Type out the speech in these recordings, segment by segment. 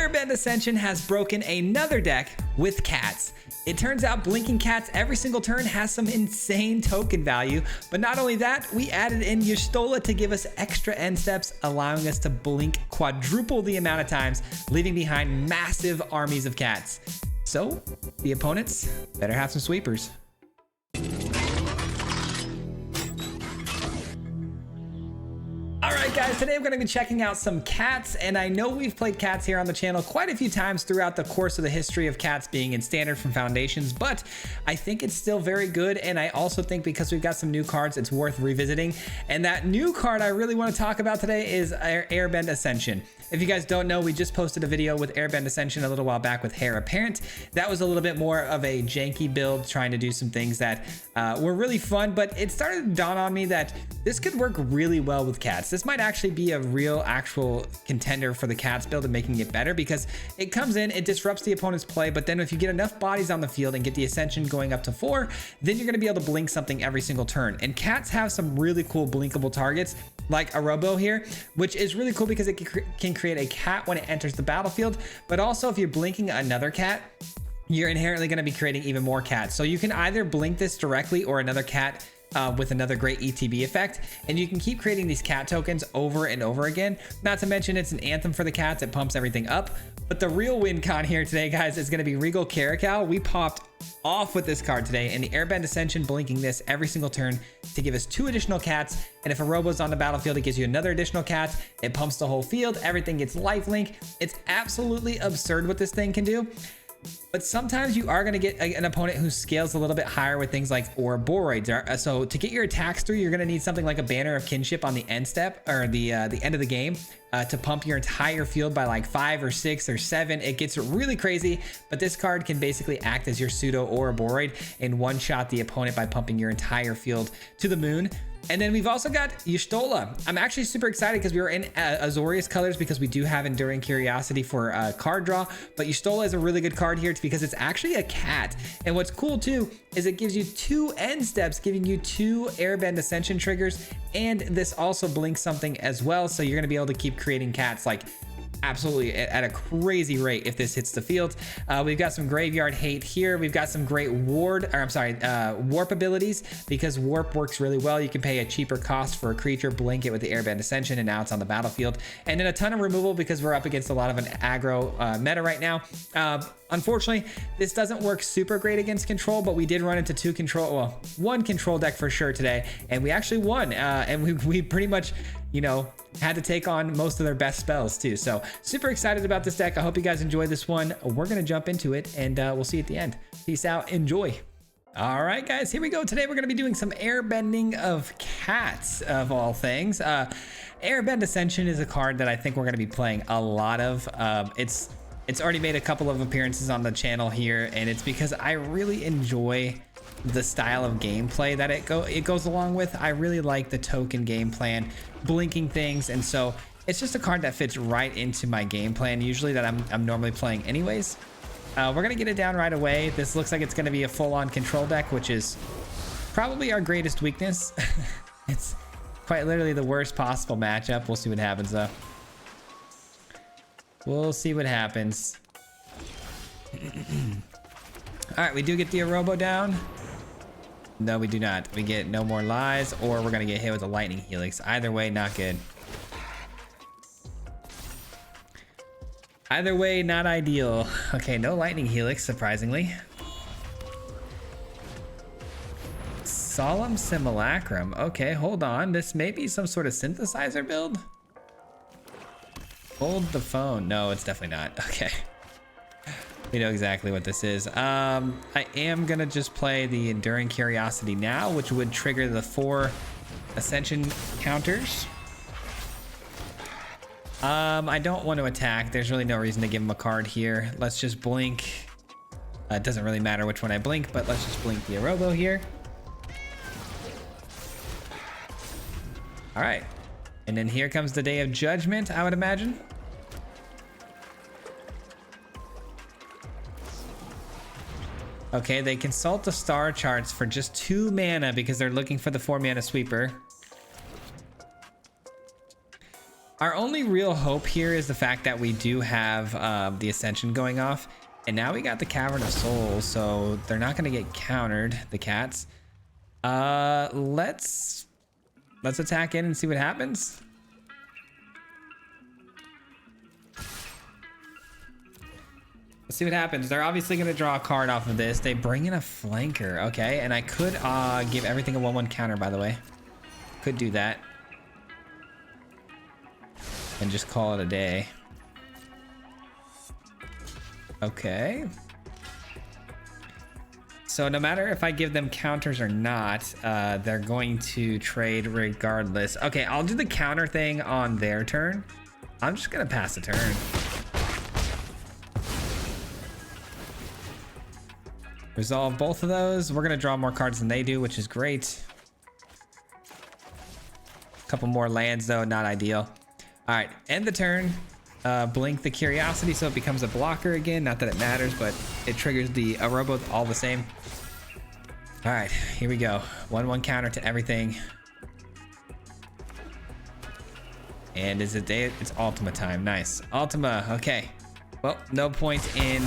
Airbend Ascension has broken another deck with cats. It turns out blinking cats every single turn has some insane token value, but not only that, we added in Y'shtola to give us extra end steps, allowing us to blink quadruple the amount of times, leaving behind massive armies of cats. So, the opponents better have some sweepers. Alright guys, today I'm going to be checking out some cats, and I know we've played cats here on the channel quite a few times throughout the course of the history of cats being in standard from foundations, but I think it's still very good, and I also think because we've got some new cards, it's worth revisiting. And that new card I really want to talk about today is Airbend Ascension. If you guys don't know, we just posted a video with Airbend Ascension a little while back with Heir Apparent. That was a little bit more of a janky build, trying to do some things that were really fun, but it started to dawn on me that this could work really well with cats. This might actually be a real actual contender for the cats build and making it better, because it comes in, it disrupts the opponent's play, but then if you get enough bodies on the field and get the Ascension going up to 4, then you're going to be able to blink something every single turn. And cats have some really cool blinkable targets, like a Robo here, which is really cool because it can create a cat when it enters the battlefield, but also if you're blinking another cat, you're inherently going to be creating even more cats. So you can either blink this directly or another cat with another great ETB effect, and you can keep creating these cat tokens over and over again. Not to mention it's an anthem for the cats, it pumps everything up. But the real win con here today, guys, is going to be Regal Caracal. We popped off with this card today, and the Airbend Ascension blinking this every single turn to give us 2 additional cats, and if a Robo's on the battlefield, it gives you another additional cat. It pumps the whole field, everything gets lifelink. It's absolutely absurd what this thing can do. But sometimes you are going to get an opponent who scales a little bit higher with things like Ouroboros. So to get your attacks through, you're going to need something like a Banner of Kinship on the end step, or the end of the game, to pump your entire field by like 5 or 6 or 7. It gets really crazy, but this card can basically act as your pseudo Ouroboros and one-shot the opponent by pumping your entire field to the moon. And then we've also got Y'shtola. I'm actually super excited because we were in Azorius colors, because we do have Enduring Curiosity for card draw. But Y'shtola is a really good card here because it's actually a cat. And what's cool too is it gives you 2 end steps, giving you 2 Airbend Ascension triggers. And this also blinks something as well. So you're going to be able to keep creating cats like absolutely at a crazy rate if this hits the field. We've got some graveyard hate here. We've got some great warp abilities, because warp works really well. You can pay a cheaper cost for a creature, blink it with the Airbend Ascension, and now it's on the battlefield. And then a ton of removal because we're up against a lot of an aggro meta right now. Unfortunately, this doesn't work super great against control, but we did run into 2 control, well, 1 control deck for sure today, and we actually won. And we pretty much, you know, had to take on most of their best spells too. So super excited about this deck. I hope you guys enjoy this one. We're going to jump into it, and we'll see you at the end. Peace out. Enjoy. All right, guys, here we go. Today, we're going to be doing some airbending of cats, of all things. Airbend Ascension is a card that I think we're going to be playing a lot of. It's already made a couple of appearances on the channel here, and it's because I really enjoy the style of gameplay that it goes along with. I really like the token game plan, blinking things, and so it's just a card that fits right into my game plan, usually that I'm normally playing anyways. We're gonna get it down right away. This looks like it's gonna be a full-on control deck, which is probably our greatest weakness. It's quite literally the worst possible matchup. We'll see what happens though. We'll see what happens. All right, we do get the Robo down. No, we do not. We get no more lies, or we're gonna get hit with a lightning helix. Either way, not good. Either way, not ideal. Okay, no lightning helix, surprisingly. Solemn Simulacrum. Okay, hold on. This may be some sort of synthesizer build. Hold the phone. No, it's definitely not. Okay. We know exactly what this is. I am gonna just play the Enduring Curiosity now, which would trigger the 4 Ascension counters. I don't want to attack. There's really no reason to give him a card here. Let's just blink. It doesn't really matter which one I blink, but let's just blink the Robo here. All right. And then here comes the Day of Judgment, I would imagine. Okay, they consult the star charts for just 2 mana because they're looking for the 4 mana sweeper. Our only real hope here is the fact that we do have the Ascension going off. And now we got the Cavern of Souls, so they're not going to get countered, the cats. Let's attack in and see what happens. Let's see what happens. They're obviously going to draw a card off of this. They bring in a flanker. Okay, and I could give everything a 1/1 counter, by the way. Could do that. And just call it a day. Okay. So no matter if I give them counters or not, they're going to trade regardless. Okay, I'll do the counter thing on their turn. I'm just gonna pass the turn. Resolve both of those. We're gonna draw more cards than they do, which is great. A couple more lands though, not ideal. All right, end the turn. Blink the Curiosity so it becomes a blocker again. Not that it matters, but it triggers the Robo all the same. All right, here we go. 1/1 counter to everything. And is it day? It's Ultima time. Nice. Ultima, okay. Well, no point in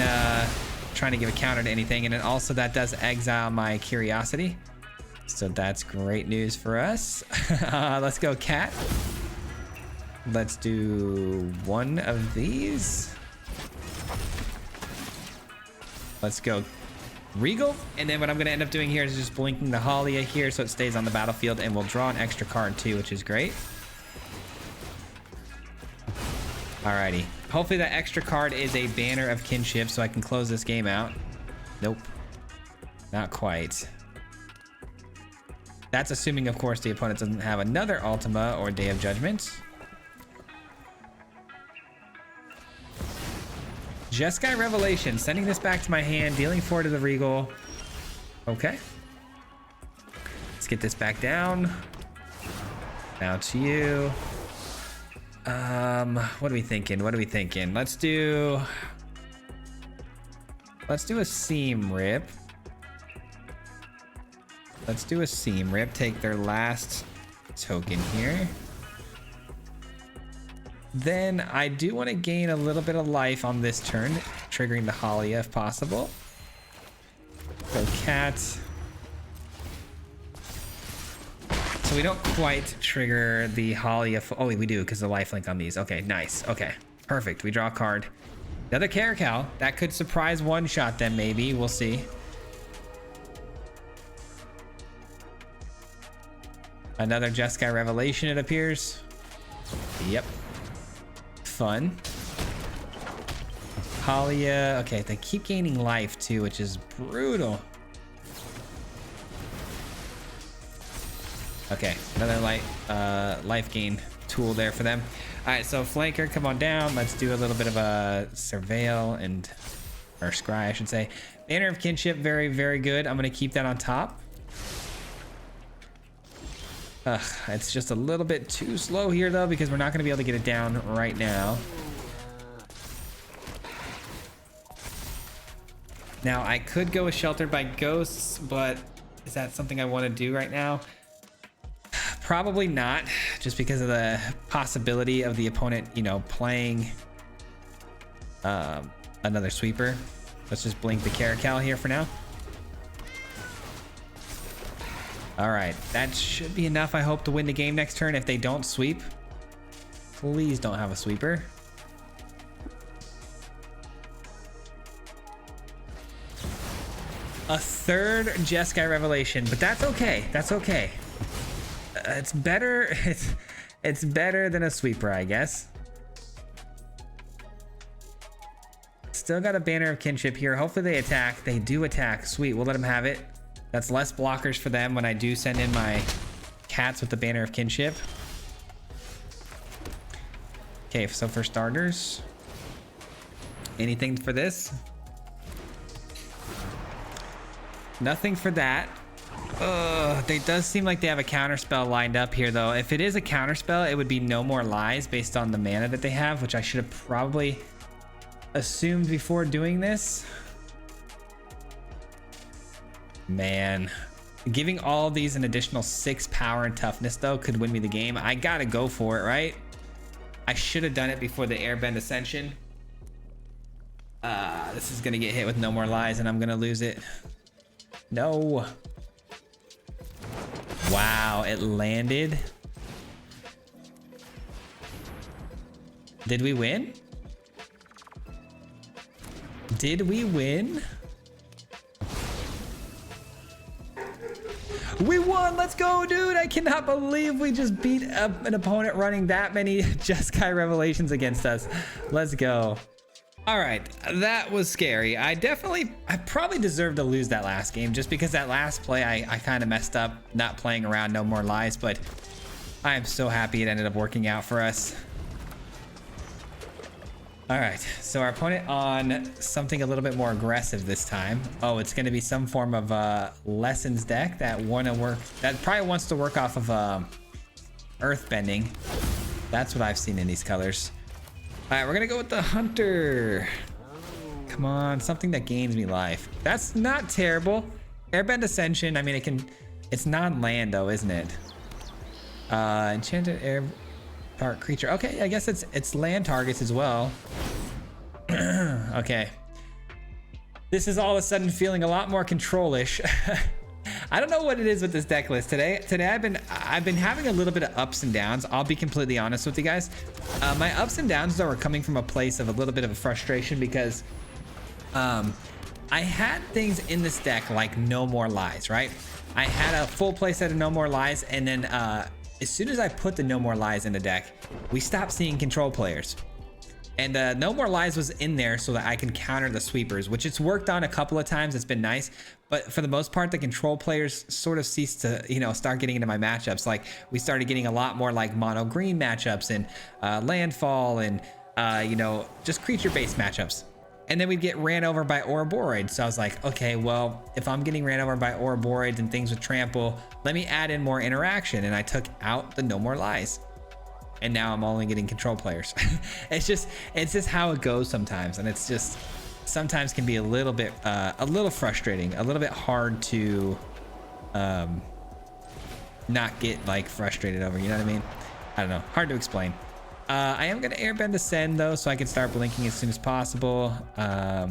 trying to give a counter to anything. And then also that does exile my Curiosity. So that's great news for us. Let's go cat. Let's do one of these. Let's go Regal. And then what I'm going to end up doing here is just blinking the Halia here so it stays on the battlefield, and we'll draw an extra card too, which is great. Alrighty. Hopefully that extra card is a Banner of Kinship so I can close this game out. Nope. Not quite. That's assuming, of course, the opponent doesn't have another Ultima or Day of Judgment. Jeskai Revelation, sending this back to my hand, dealing 4 to the Regal. Okay. Let's get this back down. Now to you. What are we thinking? What are we thinking? Let's do a Seam Rip. Let's do a Seam Rip. Take their last token here. Then I do want to gain a little bit of life on this turn, triggering the Halia if possible. Go cat. So we don't quite trigger the Halia. Oh, we do because the lifelink on these. Okay, nice. Okay, perfect. We draw a card. Another Caracal. That could surprise one-shot them maybe. We'll see. Another Jeskai Revelation, it appears. Yep. Fun. Halia. Okay, they keep gaining life too, which is brutal. Okay, another life gain tool there for them. All right, so flanker, come on down. Let's do a little bit of a surveil or scry, I should say. Banner of Kinship, very, very good. I'm gonna keep that on top. It's just a little bit too slow here though, because we're not going to be able to get it down right now. Now I could go with Sheltered by Ghosts, but is that something I want to do right now? Probably not, just because of the possibility of the opponent, you know, playing another sweeper. Let's just blink the Caracal here for now. All right, that should be enough, I hope, to win the game next turn. If they don't sweep, please don't have a sweeper. A third Jeskai Revelation, but that's okay. That's okay. It's better. It's better than a sweeper, I guess. Still got a Banner of Kinship here. Hopefully they attack. They do attack. Sweet. We'll let them have it. That's less blockers for them when I do send in my cats with the Banner of Kinship. Okay, so for starters, anything for this? Nothing for that. They does seem like they have a counter spell lined up here though. If it is a counter spell, it would be No More Lies based on the mana that they have, which I should have probably assumed before doing this. Man, giving all these an additional 6 power and toughness though could win me the game. I gotta go for it, right? I should have done it before the Airbend Ascension. This is gonna get hit with No More Lies and I'm gonna lose it. No. Wow, it landed. Did we win? Did we win? We won! Let's go, dude! I cannot believe we just beat an opponent running that many Jeskai Revelations against us. Let's go. All right, that was scary. I probably deserved to lose that last game just because that last play I kind of messed up not playing around No More Lies, but I am so happy it ended up working out for us. All right, so our opponent on something a little bit more aggressive this time. Oh, it's gonna be some form of Lessons deck that probably wants to work off of Earthbending. That's what I've seen in these colors. All right, we're gonna go with the Hunter. Come on, something that gains me life. That's not terrible. Airbend Ascension, I mean, it's non-land though, isn't it? Enchanted air part creature. Okay, I guess it's land targets as well. Okay. This is all of a sudden feeling a lot more control-ish. I don't know what it is with this deck list today. I've been having a little bit of ups and downs. I'll be completely honest with you guys. My ups and downs though are coming from a place of a little bit of a frustration because I had things in this deck like No More Lies, right? I had a full playset of No More Lies, and then as soon as I put the No More Lies in the deck, we stopped seeing control players. And No More Lies was in there so that I can counter the sweepers, which it's worked on a couple of times. It's been nice. But for the most part, the control players sort of ceased to, start getting into my matchups. Like we started getting a lot more like mono green matchups and landfall and, just creature-based matchups. And then we'd get ran over by Ouroboros. So I was like, okay, well, if I'm getting ran over by Ouroboros and things with trample, let me add in more interaction. And I took out the No More Lies. And now I'm only getting control players. It's just how it goes sometimes. And it's just, sometimes can be a little bit, a little frustrating, a little bit hard to not get like frustrated over, you know what I mean? I don't know, hard to explain. I am gonna Airbend Ascend though, so I can start blinking as soon as possible. I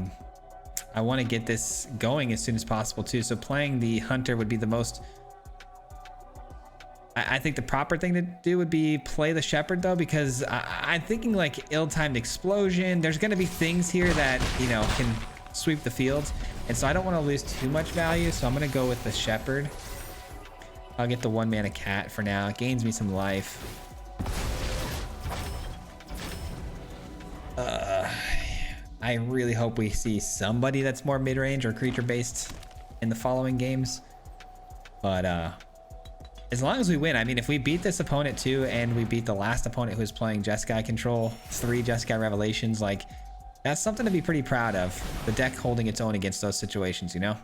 wanna get this going as soon as possible too. So playing the Hunter would be the most, I think the proper thing to do would be play the Shepherd though, because I'm thinking like ill-timed explosion. There's going to be things here that, can sweep the field. And so I don't want to lose too much value. So I'm going to go with the Shepherd. I'll get the 1-mana cat for now. It gains me some life. I really hope we see somebody that's more mid-range or creature-based in the following games. But, as long as we win, I mean, if we beat this opponent too, and we beat the last opponent who's playing Jeskai control, 3 Jeskai Revelations, like that's something to be pretty proud of. The deck holding its own against those situations, All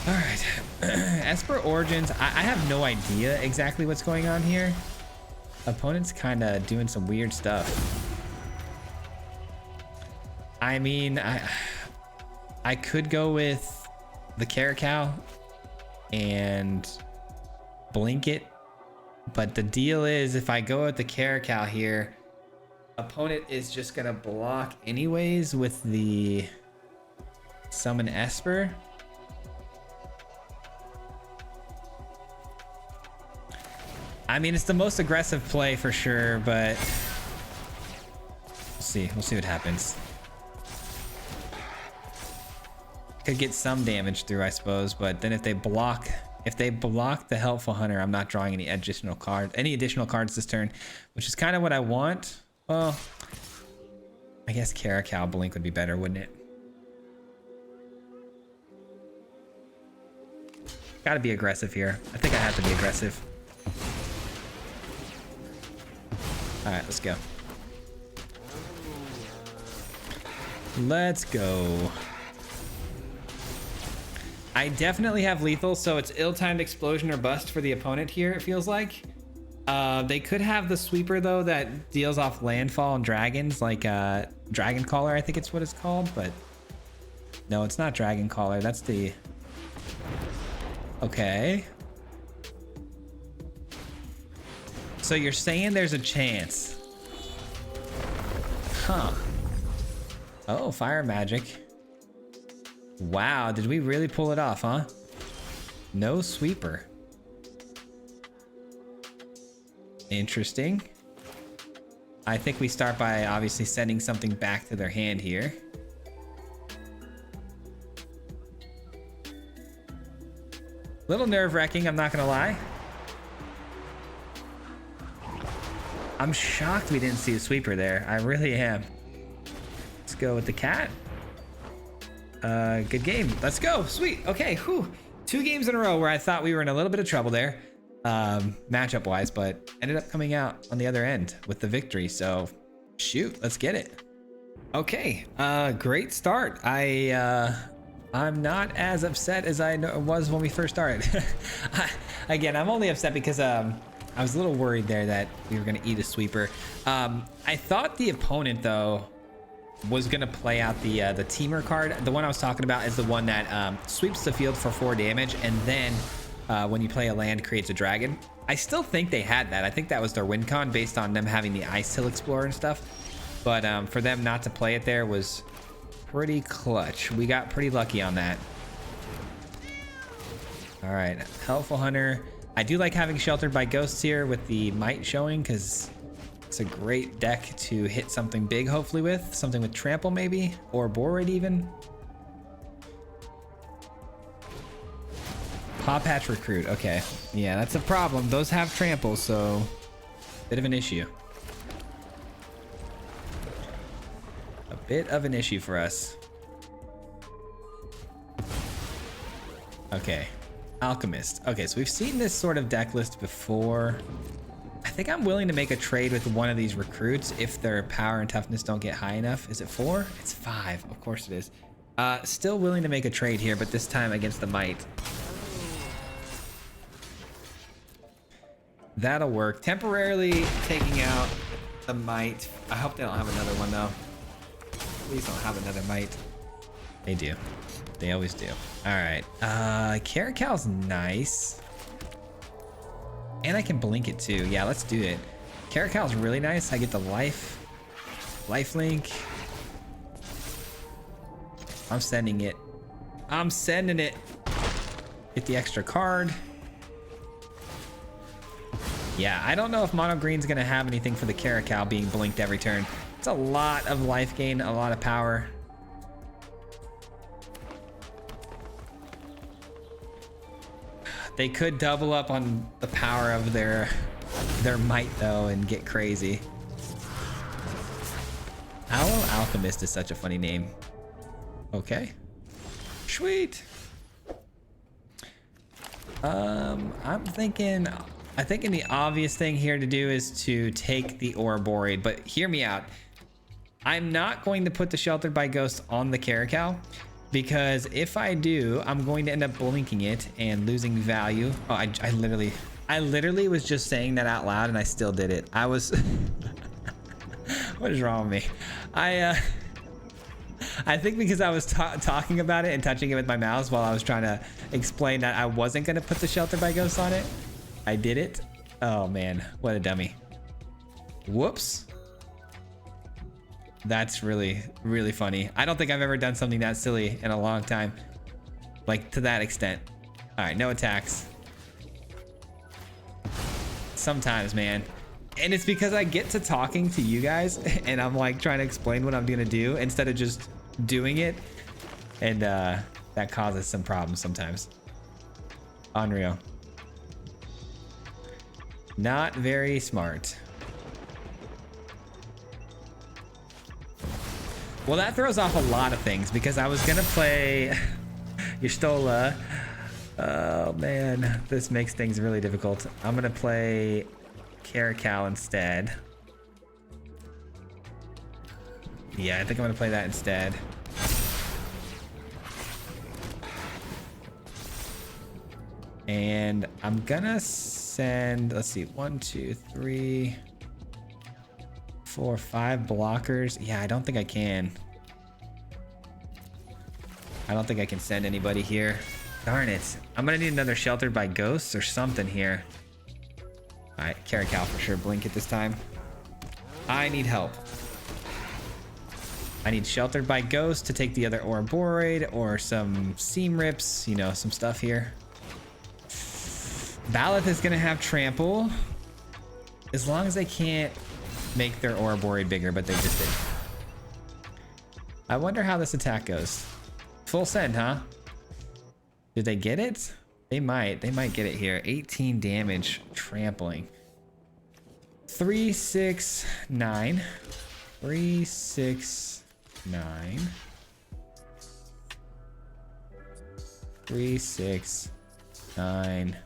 right, Esper Origins. I have no idea exactly what's going on here. Opponent's kind of doing some weird stuff. I mean, I could go with the Caracal and blink it, but the deal is if I go with the Caracal here, opponent is just gonna block anyways with the summon Esper. I mean, it's the most aggressive play for sure, but we'll see what happens. Could get some damage through, I suppose, but then if they block the Helpful Hunter, I'm not drawing any additional cards this turn, which is kind of what I want. Well, I guess Caracal blink would be better, wouldn't it? Gotta be aggressive here. I think I have to be aggressive. All right, let's go. Let's go. I definitely have lethal, so it's ill-timed explosion or bust for the opponent here, it feels like. They could have the sweeper though that deals off landfall and dragons, like Dragon Caller, I think it's what it's called, but no, it's not Dragon Caller. That's the, okay. So you're saying there's a chance. Huh. Oh, fire magic. Wow, did we really pull it off, huh? No sweeper. Interesting. I think we start by obviously sending something back to their hand here. Little nerve-wracking, I'm not gonna lie. I'm shocked we didn't see a sweeper there. I really am. Let's go with the cat. Good game. Let's go. Sweet. Okay. Whew. 2 games in a row where I thought we were in a little bit of trouble there, matchup wise, but ended up coming out on the other end with the victory. So shoot, let's get it. Okay. Great start. I'm not as upset as I was when we first started. Again, I'm only upset because I was a little worried there that we were going to eat a sweeper. I thought the opponent though was going to play out the teamer card. The one I was talking about is the one that sweeps the field for 4 damage, and then when you play a land, creates a dragon. I still think they had that. I think that was their win con based on them having the Ice Hill Explorer and stuff. But for them not to play it there was pretty clutch. We got pretty lucky on that. All right, Helpful Hunter. I do like having Sheltered by Ghosts here with the Might showing, because it's a great deck to hit something big, hopefully with. Something with Trample maybe, or Board even. Paw Patch Recruit, okay. Yeah, that's a problem. Those have Trample, so bit of an issue. A bit of an issue for us. Okay. Alchemist. Okay, so we've seen this sort of deck list before. I think I'm willing to make a trade with one of these recruits if their power and toughness don't get high enough. Is it 4? It's 5. Of course it is. Still willing to make a trade here, but this time against the Might. That'll work. Temporarily taking out the Might. I hope they don't have another one though. Please don't have another Might. They do. They always do. All right. Caracal's nice. And I can blink it too. Yeah, let's do it. Caracal's really nice. I get the lifelink. I'm sending it. I'm sending it. Get the extra card. Yeah, I don't know if Mono Green's gonna have anything for the Caracal being blinked every turn. It's a lot of life gain, a lot of power. They could double up on the power of their Might though and get crazy. Owl Alchemist is such a funny name. Okay. Sweet. I'm thinking the obvious thing here to do is to take the Ouroboreid, but hear me out. I'm not going to put the Sheltered by Ghost on the Caracal, because if I do, I'm going to end up blinking it and losing value. Oh, I literally was just saying that out loud and I still did it. I was what is wrong with me? I think because I was talking about it and touching it with my mouse while I was trying to explain that I wasn't going to put the Shelter by Ghost on it, I did it. Oh man, what a dummy. Whoops. That's really, really funny. I don't think I've ever done something that silly in a long time. Like, to that extent. All right, no attacks. Sometimes, man. And it's because I get to talking to you guys and I'm like trying to explain what I'm gonna do instead of just doing it. And that causes some problems sometimes. Unreal. Not very smart. Well, that throws off a lot of things because I was gonna play Y'shtola. Oh man, this makes things really difficult. I'm gonna play Caracal instead. Yeah, I think I'm gonna play that instead. And I'm gonna send, let's see, 1, 2, 3, 4, 5 blockers. Yeah, I don't think I can. I don't think I can send anybody here. Darn it. I'm gonna need another Sheltered by Ghosts or something here. All right, Caracal for sure. Blink it this time. I need help. I need Sheltered by Ghost to take the other Ouroborid or some Seam Rips, you know, some stuff here. Baloth is gonna have Trample. As long as they can't make their Ouroborid bigger, but they just did. I wonder how this attack goes. Full send, huh? Did they get it? They might get it here. 18 damage, trampling. 3, 6, 9. 3, 6, 9. 3, 6, 9.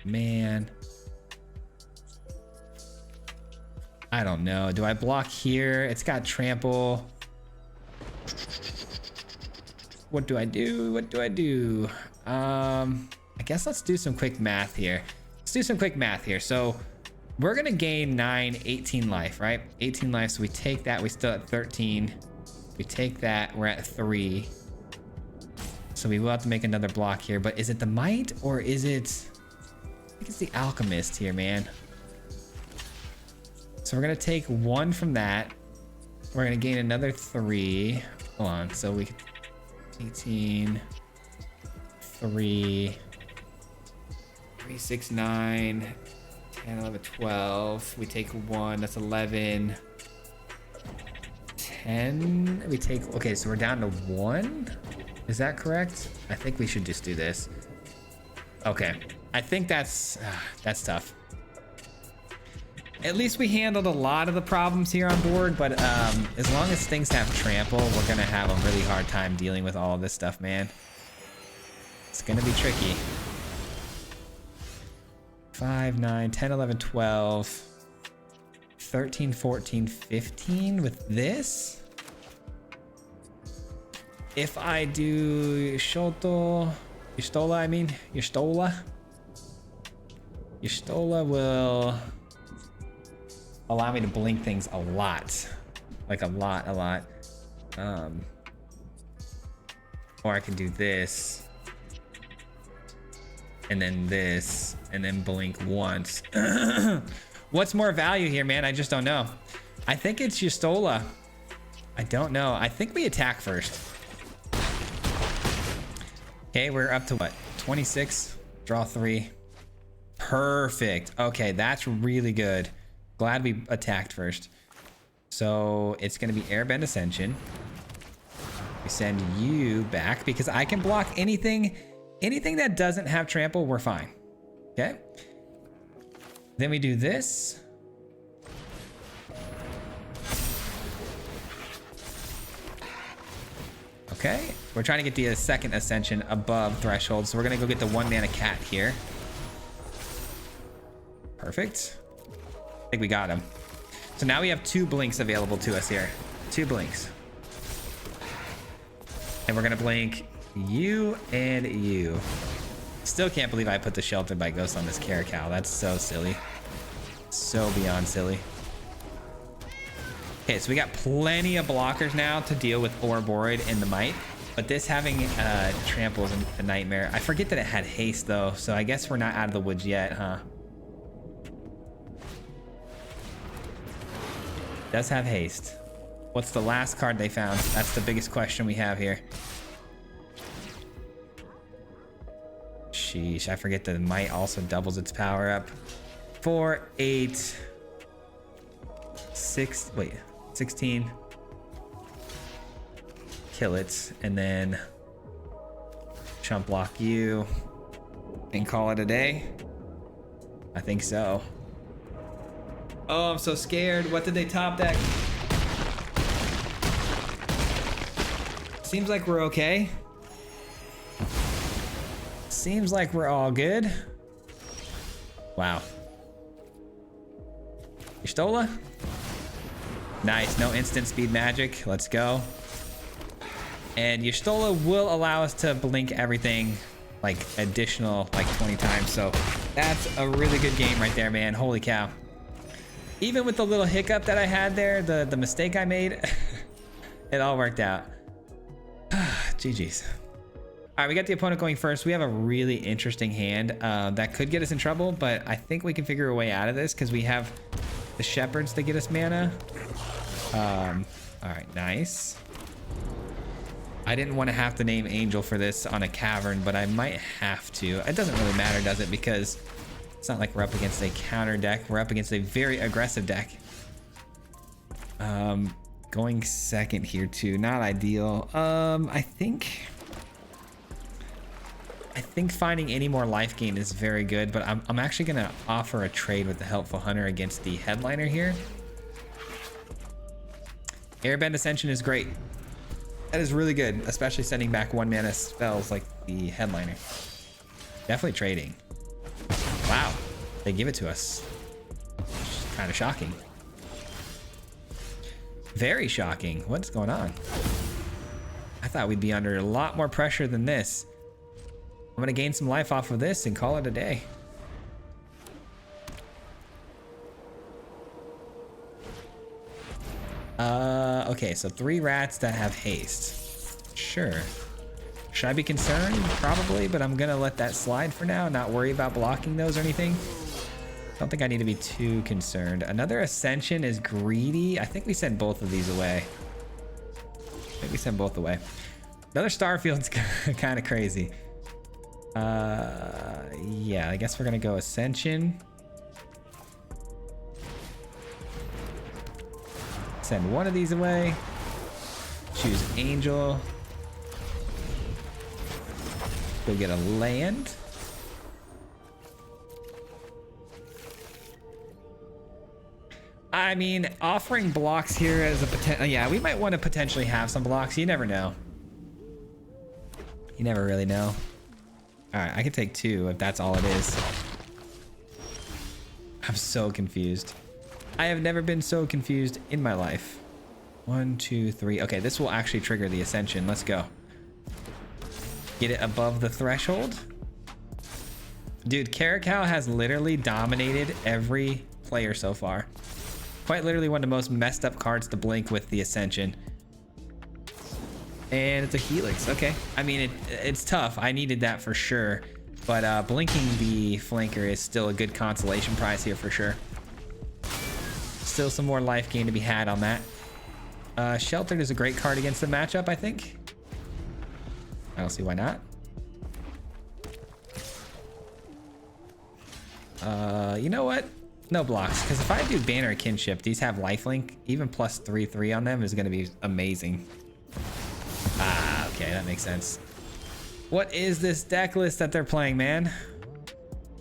Man. I don't know. Do I block here? It's got trample. What do I do? What do I do? I guess let's do some quick math here. Let's do some quick math here. So we're gonna gain 9, 18 life, right? 18 life, so we take that, we still at 13. We take that, we're at 3. So we will have to make another block here, but is it the Might or is it... I think it's the Alchemist here, man. So we're gonna take 1 from that. We're gonna gain another 3. Hold on, so we 18, 3, 3, 6, 9, 10, 11, 12. We take 1, that's 11. 10, we take, okay, so we're down to 1. Is that correct? I think we should just do this. Okay, I think that's tough. At least we handled a lot of the problems here on board, but as long as things have trample, we're gonna have a really hard time dealing with all of this stuff, man. It's gonna be tricky. 5, 9, 10, 11, 12, 13, 14, 15 with this. If I do Y'shtola will allow me to blink things a lot. Like a lot. Or I can do this. And then this. And then blink once. What's more value here, man? I just don't know. I think it's Y'shtola. I don't know. I think we attack first. Okay, we're up to what? 26. Draw 3. Perfect. Okay, that's really good. Glad we attacked first. So it's going to be Airbend Ascension. We send you back because I can block anything that doesn't have trample. We're fine. Okay. Then we do this. Okay. We're trying to get the second Ascension above threshold. So we're going to go get the 1-mana cat here. Perfect. I think we got him. So now we have 2 blinks available to us here. 2 blinks. And we're gonna blink you and you. Still can't believe I put the Sheltered by Ghost on this Caracal. That's so silly. So beyond silly. Okay, so we got plenty of blockers now to deal with Ouroborid and the Might. But this having trample is a nightmare. I forget that it had haste though, so I guess we're not out of the woods yet, huh? Does have haste. What's the last card they found? That's the biggest question we have here. Sheesh, I forget that the Might also doubles its power up. 4, 8, 6, wait, 16. Kill it, and then chump block you and call it a day. I think so. Oh, I'm so scared. What did they top deck? Seems like we're okay. Seems like we're all good. Wow. Y'shtola? Nice, no instant speed magic. Let's go. And Y'shtola will allow us to blink everything like additional like 20 times. So that's a really good game right there, man. Holy cow. Even with the little hiccup that I had there, the mistake I made, it all worked out. GG's. All right, we got the opponent going first. We have a really interesting hand that could get us in trouble, but I think we can figure a way out of this because we have the shepherds to get us mana. All right, nice. I didn't want to have to name Angel for this on a cavern, but I might have to. It doesn't really matter, does it? Because it's not like we're up against a counter deck. We're up against a very aggressive deck. Going second here too, not ideal. I think finding any more life gain is very good, but I'm actually gonna offer a trade with the Helpful Hunter against the headliner here. Airbend Ascension is great. That is really good, especially sending back 1 mana spells like the headliner. Definitely trading. Wow, they give it to us. Kind of shocking. Very shocking. What's going on? I thought we'd be under a lot more pressure than this. I'm gonna gain some life off of this and call it a day. Okay, so 3 rats that have haste. Sure. Should I be concerned? Probably, but I'm gonna let that slide for now, not worry about blocking those or anything. Don't think I need to be too concerned. Another Ascension is greedy. I think we send both of these away. I think we send both away. Another Starfield's kind of crazy. Yeah, I guess we're gonna go Ascension. Send one of these away. Choose Angel. Go get a land. I mean, offering blocks here as a potential. Yeah, we might want to potentially have some blocks. You never know. You never really know. All right, I can take 2 if that's all it is. I'm so confused. I have never been so confused in my life. 1, 2, 3. Okay, this will actually trigger the Ascension. Let's go. Get it above the threshold. Dude, Caracal has literally dominated every player so far. Quite literally one of the most messed up cards to blink with the Ascension. And it's a Helix. Okay. I mean, it's tough. I needed that for sure. But blinking the flanker is still a good consolation prize here for sure. Still some more life gain to be had on that. Sheltered is a great card against the matchup, I think. I don't see why not. You know what? No blocks, because if I do Banner of Kinship, these have lifelink. Even plus 3/3 on them is going to be amazing. Ah, okay, that makes sense. What is this deck list that they're playing, man?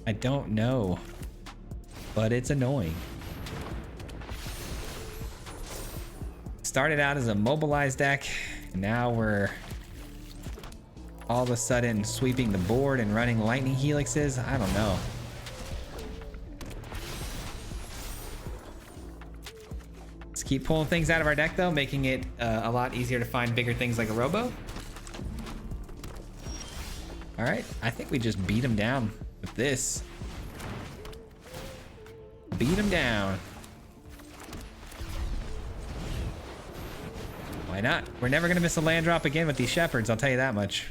I don't know, but it's annoying. Started out as a mobilized deck, and now we're all of a sudden sweeping the board and running lightning helixes. I don't know. Let's keep pulling things out of our deck though, making it a lot easier to find bigger things like a robo. All right, I think we just beat him down with this. Beat him down. Why not? We're never gonna miss a land drop again with these shepherds, I'll tell you that much.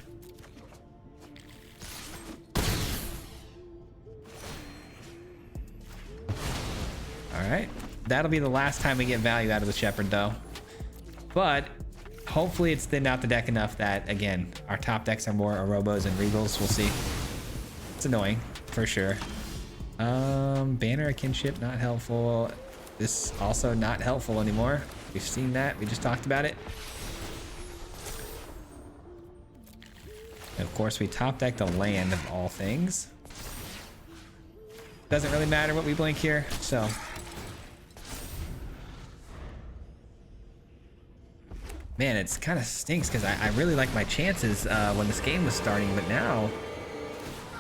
All right, that'll be the last time we get value out of the shepherd though. But hopefully it's thinned out the deck enough that, again, our top decks are more Orobos and Regals. We'll see. It's annoying, for sure. Banner of Kinship, not helpful. This also not helpful anymore. We've seen that. We just talked about it. And of course, we top decked a land of all things. Doesn't really matter what we blink here, so. Man, it's kind of stinks because I really like my chances when this game was starting, but now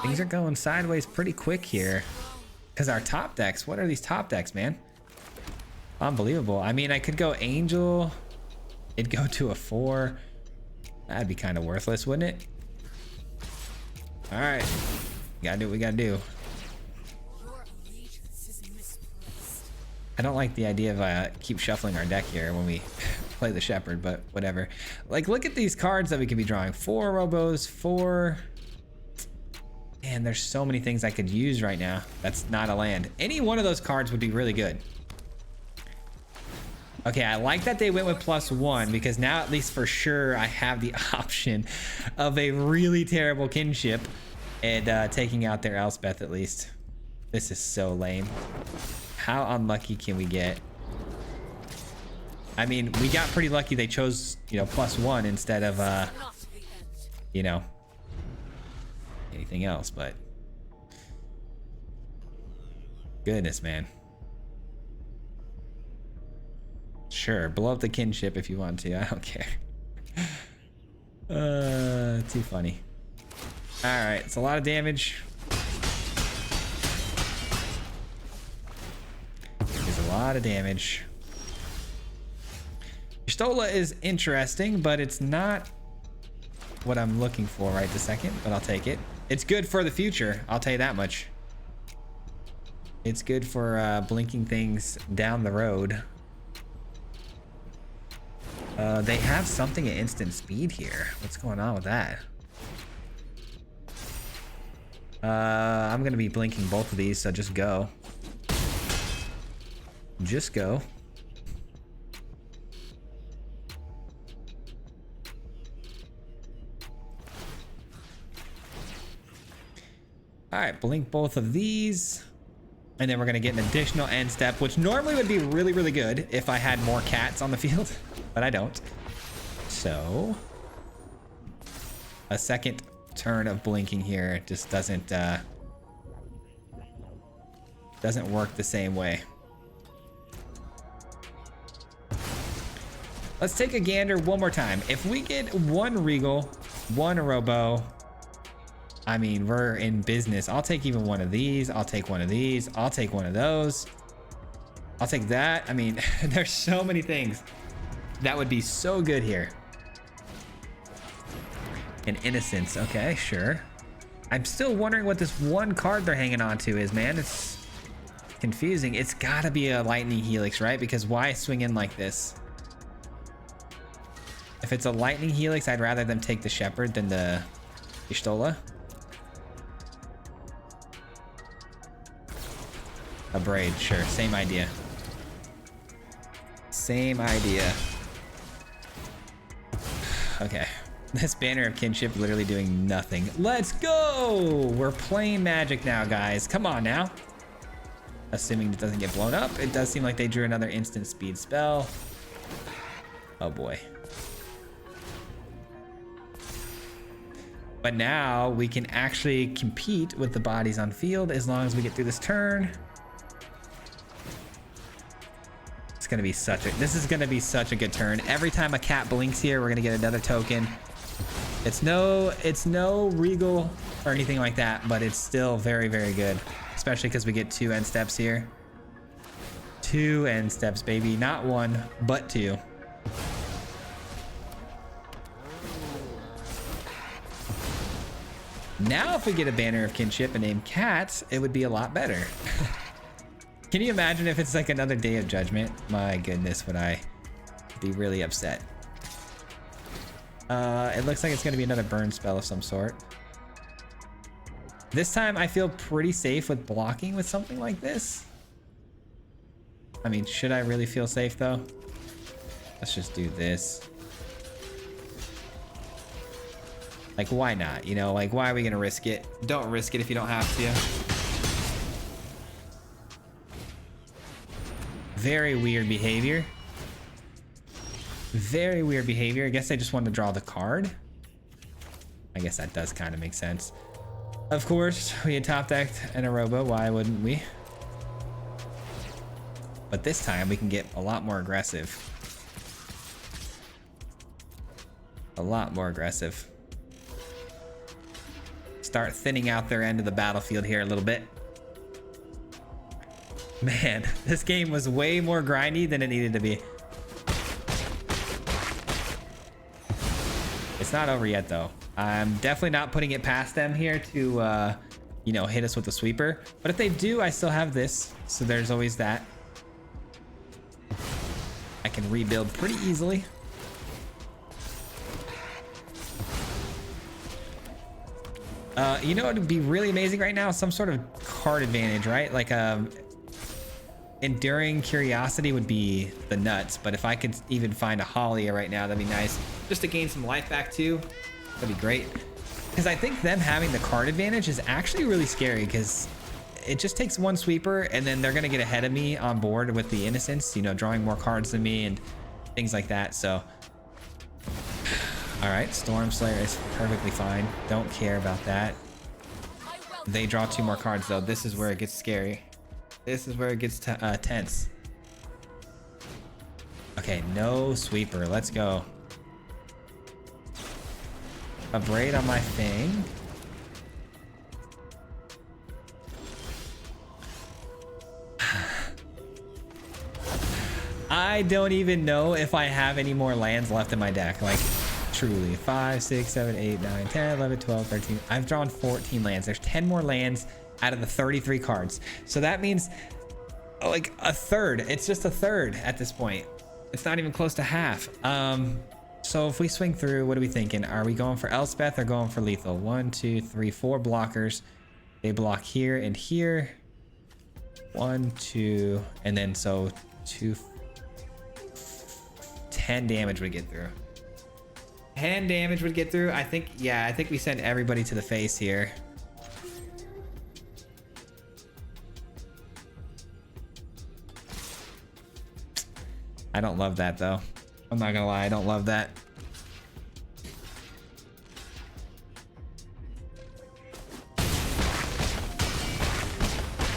things are going sideways pretty quick here. Because our top decks, what are these top decks, man? Unbelievable. I mean, I could go Angel. It'd go to a 4. That'd be kind of worthless, wouldn't it? All right. We gotta do what we gotta do. I don't like the idea of keep shuffling our deck here when we play the shepherd, but whatever. Like, look at these cards that we could be drawing. 4 robos, 4. Man, there's so many things I could use right now. That's not a land. Any one of those cards would be really good. Okay, I like that they went with +1 because now at least for sure I have the option of a really terrible kinship and taking out their Elspeth at least. This is so lame. How unlucky can we get? I mean, we got pretty lucky they chose, you know, +1 instead of, you know, anything else, but goodness, man. Sure, blow up the kinship if you want to. I don't care. Too funny. All right, it's a lot of damage. It's a lot of damage. Stola is interesting, but it's not what I'm looking for right this second, but I'll take it. It's good for the future, I'll tell you that much. It's good for blinking things down the road. They have something at instant speed here. What's going on with that? I'm gonna be blinking both of these, so just go. Just go. All right, blink both of these. And then we're gonna get an additional end step, which normally would be really, really good if I had more cats on the field, but I don't. So a second turn of blinking here just doesn't work the same way. Let's take a gander one more time. If we get 1 Regal, 1 Robo, I mean, we're in business. I'll take even one of these. I'll take one of these. I'll take one of those. I'll take that. I mean, there's so many things that would be so good here. And Innocence. Okay, sure. I'm still wondering what this one card they're hanging on to is, man. It's confusing. It's gotta be a Lightning Helix, right? Because why swing in like this? If it's a Lightning Helix, I'd rather them take the Shepherd than the Y'shtola. A Braid, sure, same idea. Same idea. Okay, this Banner of Kinship literally doing nothing. Let's go! We're playing Magic now, guys. Come on now. Assuming it doesn't get blown up. It does seem like they drew another instant speed spell. Oh boy. But now we can actually compete with the bodies on field as long as we get through this turn. This is gonna be such a good turn. Every time a cat blinks here, we're gonna get another token. It's no Regal or anything like that, but it's still very, very good. Especially because we get 2 end steps here. 2 end steps, baby. Not 1, but 2. Now if we get a Banner of Kinship and name Cats, it would be a lot better. Can you imagine if it's like another Day of Judgment? My goodness, would I be really upset. It looks like it's gonna be another burn spell of some sort. This time I feel pretty safe with blocking with something like this. I mean, should I really feel safe though? Let's just do this. Like, why not? You know, like, why are we gonna risk it? Don't risk it if you don't have to. Very weird behavior. Very weird behavior. I guess I just wanted to draw the card. I guess that does kind of make sense. Of course, we had top decked and a Robo. Why wouldn't we? But this time we can get a lot more aggressive. A lot more aggressive. Start thinning out their end of the battlefield here a little bit. Man, this game was way more grindy than it needed to be. It's not over yet though. I'm definitely not putting it past them here to, you know, hit us with the sweeper. But if they do, I still have this. So there's always that. I can rebuild pretty easily. You know what would be really amazing right now? Some sort of card advantage, right? Like Enduring Curiosity would be the nuts, but if I could even find a Halia right now, that'd be nice. Just to gain some life back too, that'd be great. Because I think them having the card advantage is actually really scary, because it just takes one sweeper and then they're gonna get ahead of me on board with the Innocence, you know, drawing more cards than me and things like that. So, all right, Storm Slayer is perfectly fine. Don't care about that. They draw 2 more cards though. This is where it gets scary. This is where it gets tense. Okay, no sweeper. Let's go. A braid on my thing. I don't even know if I have any more lands left in my deck. Like, truly. 5, 6, 7, 8, 9, 10, 11, 12, 13. I've drawn 14 lands. There's 10 more lands out of the 33 cards. So that means like a third. It's just a third at this point. It's not even close to half. So if we swing through, what are we thinking? Are we going for Elspeth or going for lethal? 1, 2, 3, 4 blockers. They block here and here. 1, 2, and then so 2, 10 damage would get through. 10 damage would get through. I think, yeah, I think we send everybody to the face here. I don't love that though. I'm not gonna lie, I don't love that.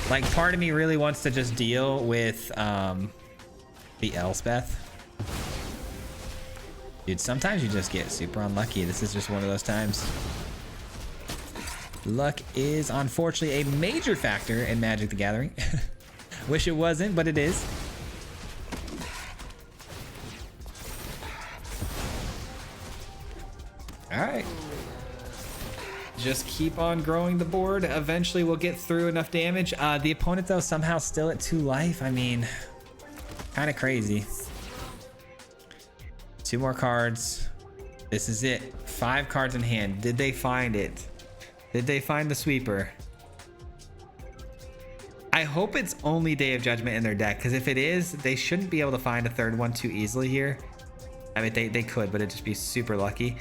Like, part of me really wants to just deal with the Elspeth. Dude, sometimes you just get super unlucky. This is just one of those times. Luck is unfortunately a major factor in Magic the Gathering. Wish it wasn't, but it is. All right. Just keep on growing the board. Eventually we'll get through enough damage. The opponent though somehow still at 2 life. I mean, kind of crazy. 2 more cards. This is it. 5 cards in hand. Did they find it? Did they find the sweeper? I hope it's only Day of Judgment in their deck, because if it is, they shouldn't be able to find a third one too easily here. I mean, they could, but it'd just be super lucky.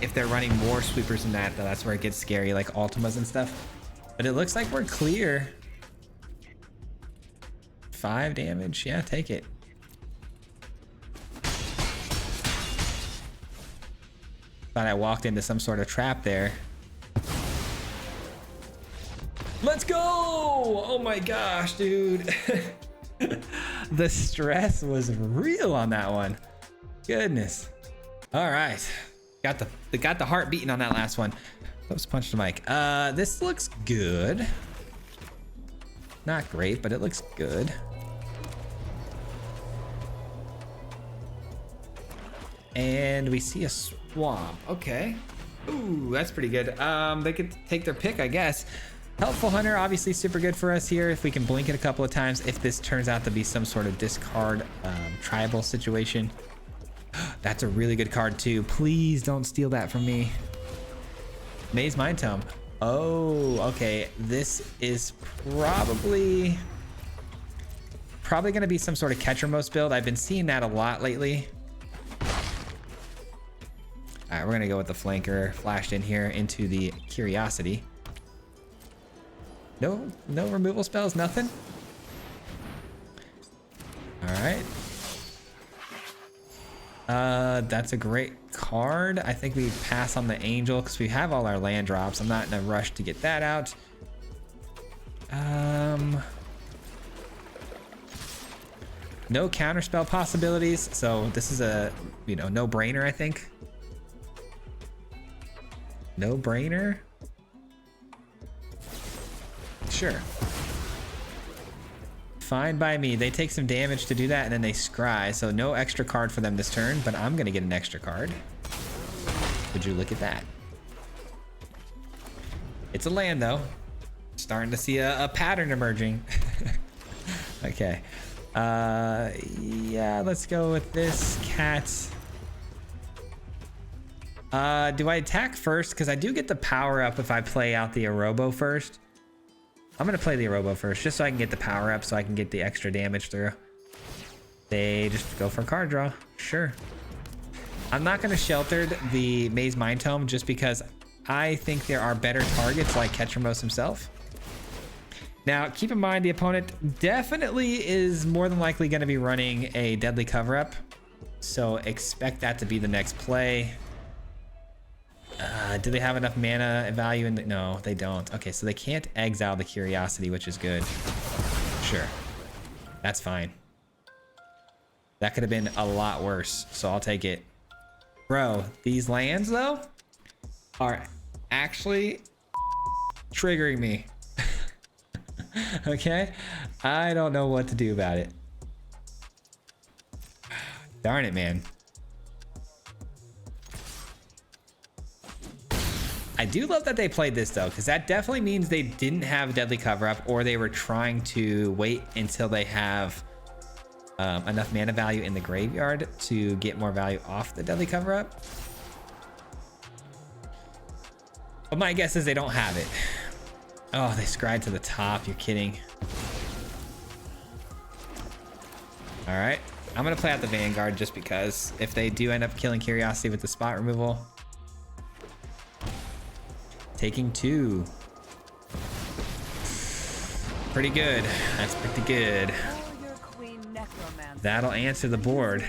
If they're running more sweepers than that, though, that's where it gets scary, like Ultimas and stuff. But it looks like we're clear. 5 damage. Yeah, take it. Thought I walked into some sort of trap there. Let's go! Oh my gosh, dude. The stress was real on that one. Goodness. All right. Got the heart beating on that last one. Let's punch the mic. This looks good. Not great, but it looks good. And we see a swamp. Okay. Ooh, that's pretty good. They could take their pick, I guess. Helpful Hunter, obviously super good for us here. If we can blink it a couple of times, if this turns out to be some sort of discard tribal situation. That's a really good card too. Please don't steal that from me. Maze Mind Tome. Oh, okay. This is probably gonna be some sort of Catchermost build. I've been seeing that a lot lately. All right, we're gonna go with the flanker flashed in here into the Curiosity. No removal spells, nothing. All right. That's a great card. I think we pass on the Angel because we have all our land drops. I'm not in a rush to get that out. No counterspell possibilities, so this is a no-brainer, I think. No-brainer. Sure. Fine by me. They take some damage to do that, and then they scry, so no extra card for them this turn, but I'm gonna get an extra card. Would you look at that? It's a land though. Starting to see a pattern emerging. Okay. Yeah, let's go with this cat. Do I attack first? Because I do get the power up if I play out the Arobo first. I'm gonna play the Arobo first just so I can get the power up, so I can get the extra damage through. They just go for card draw. Sure. I'm not gonna shelter the Maze Mind Tome just because I think there are better targets like Ketramos himself. Now, keep in mind the opponent definitely is more than likely going to be running a Deadly Cover-Up, so expect that to be the next play. Do they have enough mana value in the... No, they don't. Okay, so they can't exile the Curiosity, which is good. Sure. That's fine. That could have been a lot worse, so I'll take it. Bro, these lands, though, are actually triggering me. Okay, I don't know what to do about it. Darn it, man. I do love that they played this though, because that definitely means they didn't have Deadly Cover-Up, or they were trying to wait until they have enough mana value in the graveyard to get more value off the Deadly Cover-Up. But my guess is they don't have it. Oh, they scried to the top. You're kidding. All right. I'm going to play out the Vanguard just because if they do end up killing Curiosity with the spot removal. Taking 2. Pretty good. That's pretty good. That'll answer the board.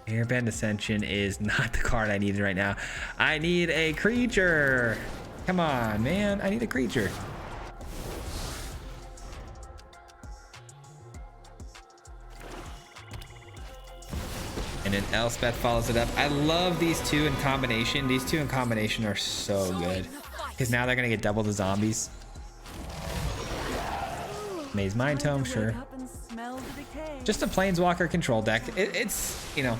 Airbend Ascension is not the card I needed right now. I need a creature. Come on, man. I need a creature. And then Elspeth follows it up. I love these two in combination. These two in combination are so good. Because now they're going to get double the zombies. Maze Mind Tome, sure. Just a Planeswalker control deck. It's, you know,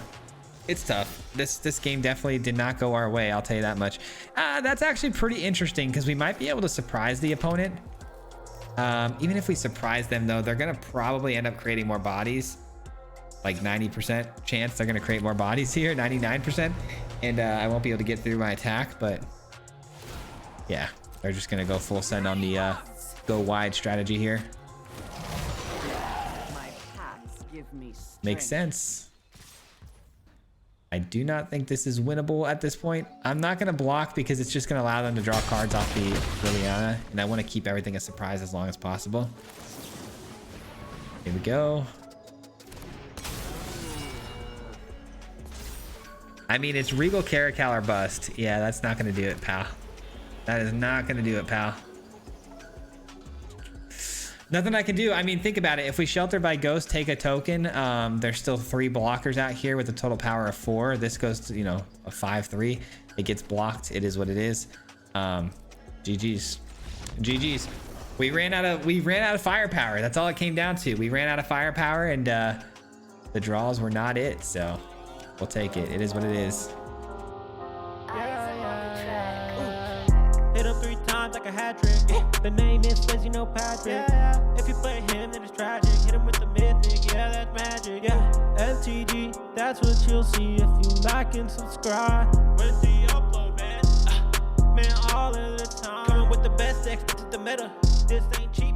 it's tough. This game definitely did not go our way, I'll tell you that much. That's actually pretty interesting because we might be able to surprise the opponent. Even if we surprise them, though, they're going to probably end up creating more bodies. Like 90% chance they're going to create more bodies here, 99%. And I won't be able to get through my attack, but yeah, they're just going to go full send on the go wide strategy here. Makes sense. I do not think this is winnable at this point. I'm not going to block because it's just going to allow them to draw cards off the Liliana, and I want to keep everything a surprise as long as possible. Here we go. I mean, it's Regal Caracal or bust. Yeah, that's not going to do it, pal. That is not going to do it, pal. Nothing I can do. I mean, think about it. If we shelter by ghost, take a token, there's still 3 blockers out here with a total power of 4. This goes to, you know, a 5/3. It gets blocked. It is what it is. GG's. GG's. We ran out of firepower. That's all it came down to. We ran out of firepower, and the draws were not it. So we'll take it. It is what it is. Hit him 3 times like a hat trick. The name is Swayze, no Patrick. If you play him, then it's tragic. Hit him with the mythic, yeah, that's magic. Yeah, MTG, that's what you'll see if you like and subscribe. Where's the upload, man? Man, all of the time. Coming with the best decks, this is the meta. This ain't cheap.